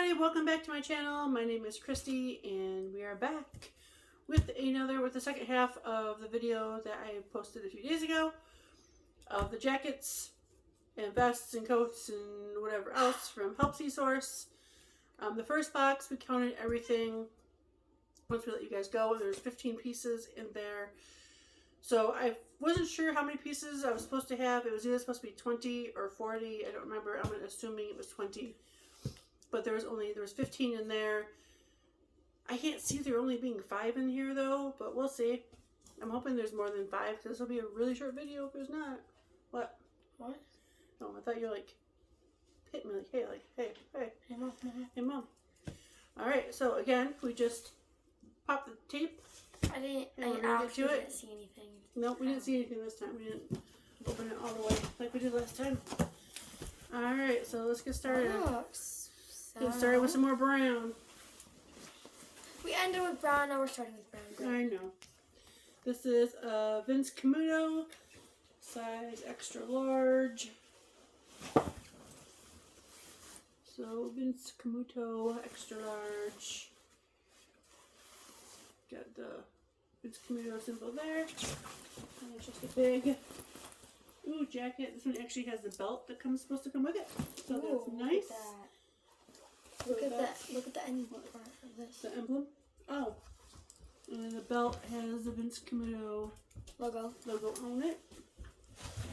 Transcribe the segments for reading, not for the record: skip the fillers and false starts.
everybody, welcome back to my channel. My name is Christy and we are back with the second half of the video that I posted a few days ago of the jackets and vests and coats and whatever else from Helpsy source. The first box we counted everything once we let you guys go, and there's 15 pieces in there. So I wasn't sure how many pieces I was supposed to have. It was either supposed to be 20 or 40. I don't remember. I'm assuming it was 20. But there was 15 in there. I can't see there only being 5 in here though, but we'll see. I'm hoping there's more than 5 because this will be a really short video if there's not. What? What? Oh, I thought you were like hitting me like, hey. Hey, Mom. Hey, Mom. Alright, so again, we just popped the tape. I didn't see anything. Nope, we didn't see anything this time. We didn't open it all the way like we did last time. Alright, so let's get started. Get started with some more brown. We ended with brown, now we're starting with brown. I know. This is Vince Camuto, size extra large. So Vince Camuto, extra large. Got the Vince Camuto symbol there. And it's just a big jacket. This one actually has the belt that supposed to come with it. So that's nice. Look at that. Look at the end part of this. The emblem? Oh. And then the belt has the Vince Camuto logo on it.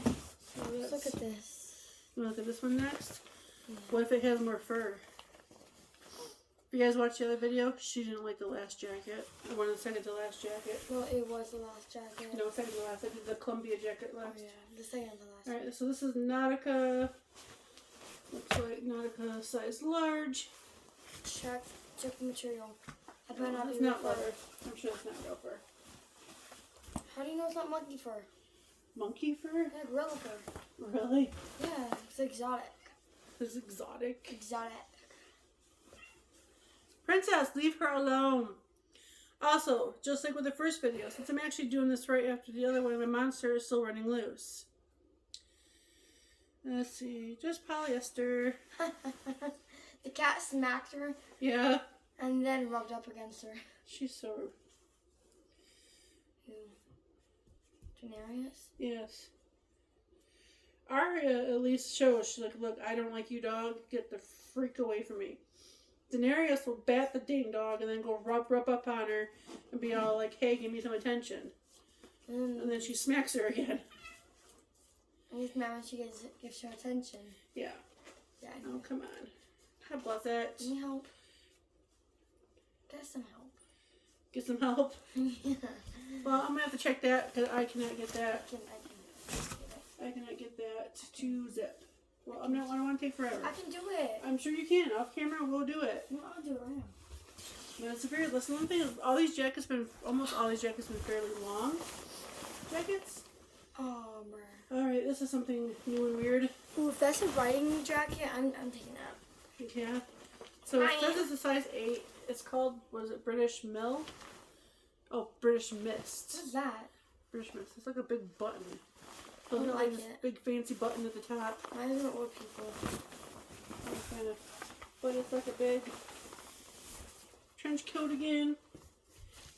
So let's look at this. You want to look at this one next? Yeah. What if it has more fur? If you guys watched the other video, she didn't like the last jacket. Or the second to last jacket. Well, it was the last jacket. No, second to last. I did the Columbia jacket last. Oh yeah, the second to last. Alright, so this is Nautica. Looks like Nautica size large. Check the material. I better not be it's not leather. I'm sure it's not real fur. How do you know it's not monkey fur? Monkey fur? Yeah, gorilla fur. Really? Yeah, it's exotic. It's exotic. Exotic. Princess, leave her alone. Also, just like with the first video, since I'm actually doing this right after the other one, my monster is still running loose. Let's see, just polyester. The cat smacked her. Yeah. And then rubbed up against her. She's so rude. Who? Daenerys? Yes. Arya at least shows, she's like, look, I don't like you, dog. Get the freak away from me. Daenerys will bat the ding dog and then go rub up on her and be all like, hey, give me some attention. And then she smacks her again. And he's mad when she gives her attention. Yeah. Yeah, I Oh, know. come on. How about that? Need help? Get some help. Get some help? Yeah. Well, I'm going to have to check that because I cannot get that. I cannot get that to zip. Well, I don't want to take forever. can do it. I'm sure you can. Off camera, we'll do it. No, I'll do it right now. But it's listen, one thing is, almost all these jackets been fairly long jackets. Oh, bruh. Alright, this is something new and weird. Ooh, if that's a riding jacket, I'm taking that. Yeah. So it says it's a size 8. It's called, what is it, British Mill? Oh, British Mist. What's that? British Mist. It's like a big button. I don't like this it. Big fancy button at the top. Mine isn't old people. But it's like a big trench coat again.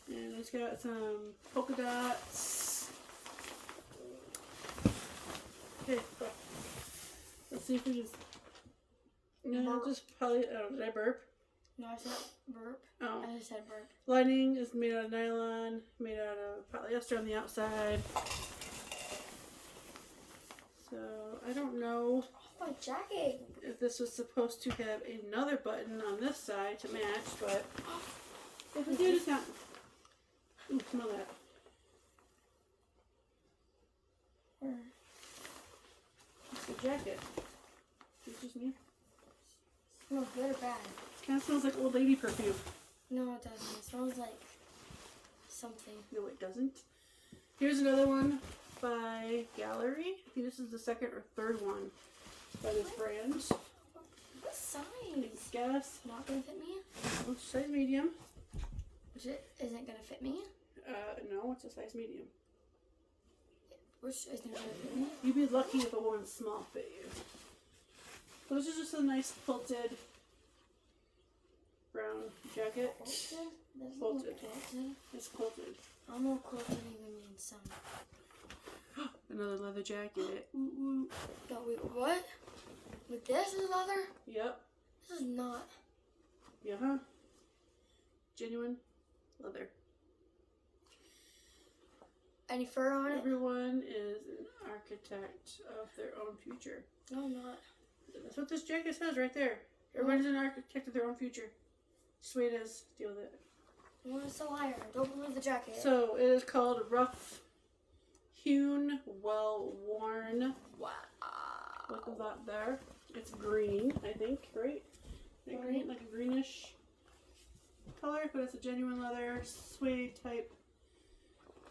And it's got some polka dots. Okay, let's see if we just... No, just probably... Oh, did I burp? No, I said burp. Oh. I just said burp. Lining is made out of nylon, made out of polyester on the outside. So, I don't know Oh, my jacket. if this was supposed to have another button on this side to match, but if it did, it's not. Ooh, smell that. Where? It's the jacket. It's just me. Smells good or bad? It kind of smells like old lady perfume. No, it doesn't. It smells like something. No, it doesn't. Here's another one by Gallery. I think this is the second or third one by this brand. What size? I guess. Not gonna fit me? Which size medium? Which isn't gonna fit me? No, it's a size medium. Which isn't gonna fit me? You'd be lucky if a one small fit you. So this is just a nice quilted brown jacket. Quilted. It's quilted. I don't know what quilted even means. Another leather jacket. Ooh, ooh. No, wait, what? With this is leather? Yep. This is not. Yeah, huh? Genuine leather. Any fur on it? Everyone is an architect of their own future. No, I'm not. That's what this jacket says right there. Everyone's an architect of their own future. Just the way it is. Deal with it. Well, it's a liar. Don't believe the jacket. So it is called rough hewn, well worn. Wow. Look at that there. It's green, I think, right? Green, like a greenish color, but it's a genuine leather suede type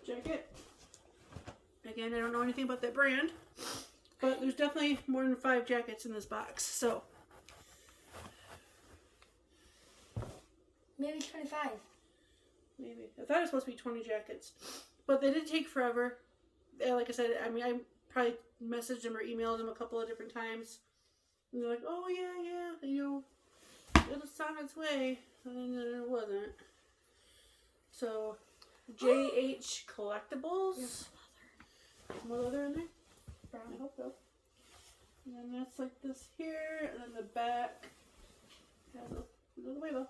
jacket. Again, I don't know anything about that brand, but there's definitely more than 5 jackets in this box. So Maybe 25. maybe. I thought it was supposed to be 20 jackets, but they did take forever. Like I said, I mean, I probably messaged them or emailed them a couple of different times. And they're like, oh, yeah, you know, it'll on its way. And then it wasn't. So, JH Collectibles. More leather in there? Brown. I hope so. And then that's like this here. And then the back has a little way though.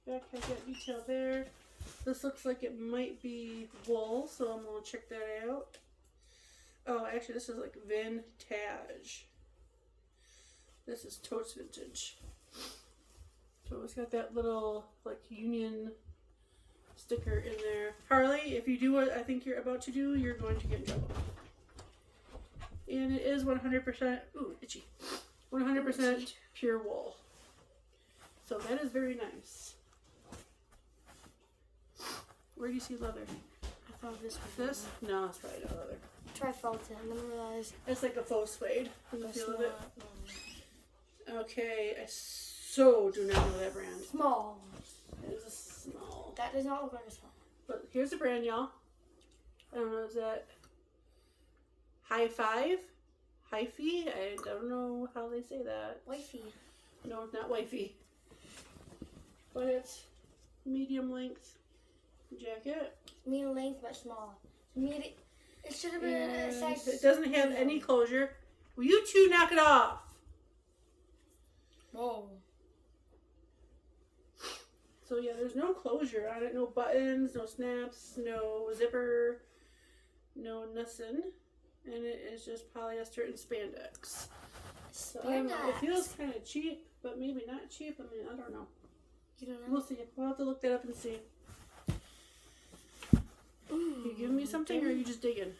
Back has that detail there. This looks like it might be wool, so I'm going to check that out. Oh, actually, this is like vintage. This is totes vintage. So it's got that little like Union sticker in there. Harley, if you do what I think you're about to do, you're going to get in trouble. And it is 100%, ooh, itchy. 100% pure wool. So that is very nice. Where do you see leather? I thought this was This? No, it's probably not leather. Try felt it and then realize It's like a faux suede. Can you it's feel not. it? Okay, I so do not know that brand. Small. It is a small. That does not look like a small. But here's the brand, y'all. I don't know, is that High Five? Hyphy? I don't know how they say that. Wifey. No, not wifey. But it's medium length jacket. Medium length but small. Medium. It should have been a And size. it doesn't have any closure. Will you two knock it off? Whoa. So yeah, there's no closure on it. No buttons, no snaps, no zipper, no nothing. And it is just polyester and spandex. So I don't know. It feels kind of cheap, but maybe not cheap. I mean, I don't know. You don't know? We'll see. We'll have to look that up and see. You giving me something, or are you just digging?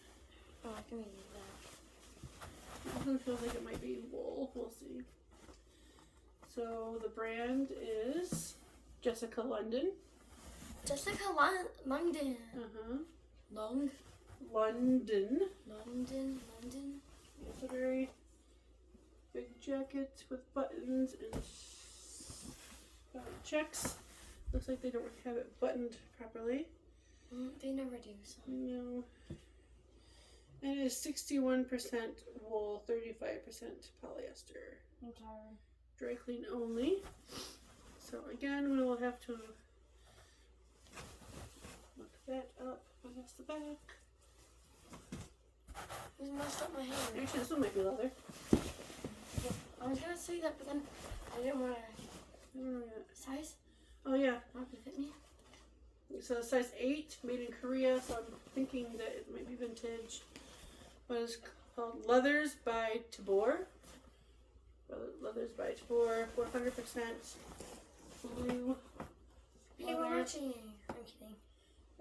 Oh, I can read that. This one feels like it might be wool. We'll see. So the brand is Jessica London. Jessica London. London. London. It's a very big jacket with buttons and checks. Looks like they don't have it buttoned properly. They never do. So. No. And it is 61% wool, 35% polyester. Okay. Dry clean only. So again, we will have to look that up. That's the back. This messed up my hair. Actually, this one might be leather. I was gonna say that, but then I didn't want to. I don't know yet. Size? Oh yeah. Not gonna fit me. So size 8, made in Korea. So I'm thinking that it might be vintage. But it's called Leathers by Tabor. Leathers by Tabor, 400% blue. Hey, we're watching. I'm kidding.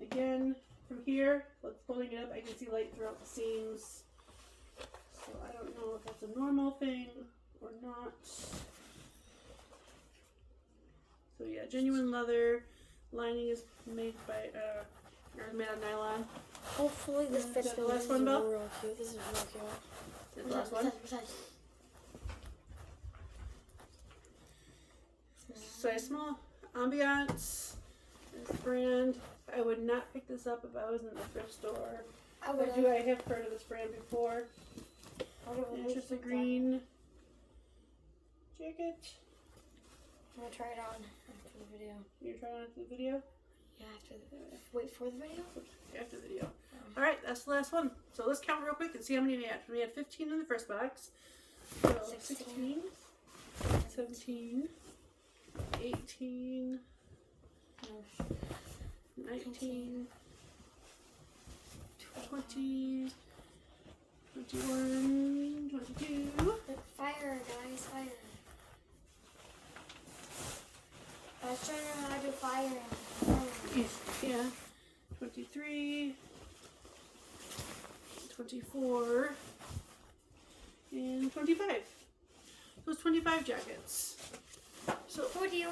Again, from here, holding it up, I can see light throughout the seams. So I don't know if that's a normal thing or not. So yeah, genuine leather. Lining is made by or made of nylon. Hopefully this fits Is that me. the last one, Belle? Real cute. This is real cute. Is that the last one? Size small. Ambiance. This brand. I would not pick this up if I was in the thrift store. I would. I have heard of this brand before. It's just a green jacket. I'm gonna try it on after the video. You're trying on after the video? Yeah, wait for the video? After the video. Alright, that's the last one. So let's count real quick and see how many we had. We had 15 in the first box. So 16, 17, 18, 19, 20, 21, 22. Fire, guys, fire. I was trying to learn how to do fire. Yeah. 23, 24, and 25. So it's 25 jackets. So What do you?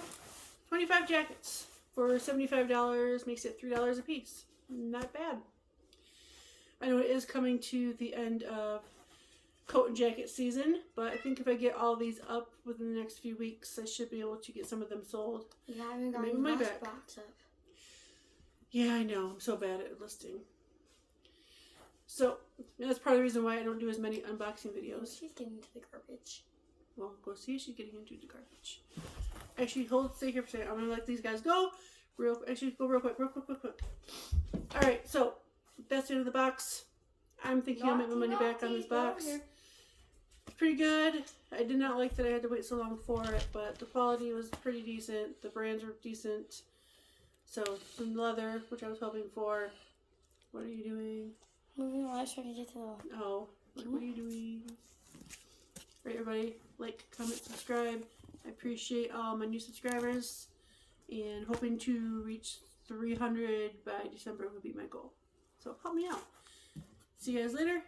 25 jackets for $75 makes it $3 a piece. Not bad. I know it is coming to the end of coat and jacket season, but I think if I get all these up within the next few weeks, I should be able to get some of them sold. You haven't Maybe gotten my the back. box up. Yeah, I know. I'm so bad at listing. So that's part of the reason why I don't do as many unboxing videos. She's getting into the garbage. Well, go see if she's getting into the garbage. Actually, stay here for a second. I'm gonna let these guys go. Actually, go real quick. All right, so that's the end of the box. I'm thinking I'll make my money back on this box. It's pretty good. I did not like that I had to wait so long for it, but the quality was pretty decent. The brands were decent. So some leather, which I was hoping for. What are you doing? Moving on, so I can get to the... Oh, what are you doing? Alright, everybody, like, comment, subscribe. I appreciate all my new subscribers, and hoping to reach 300 by December would be my goal. So help me out. See you guys later.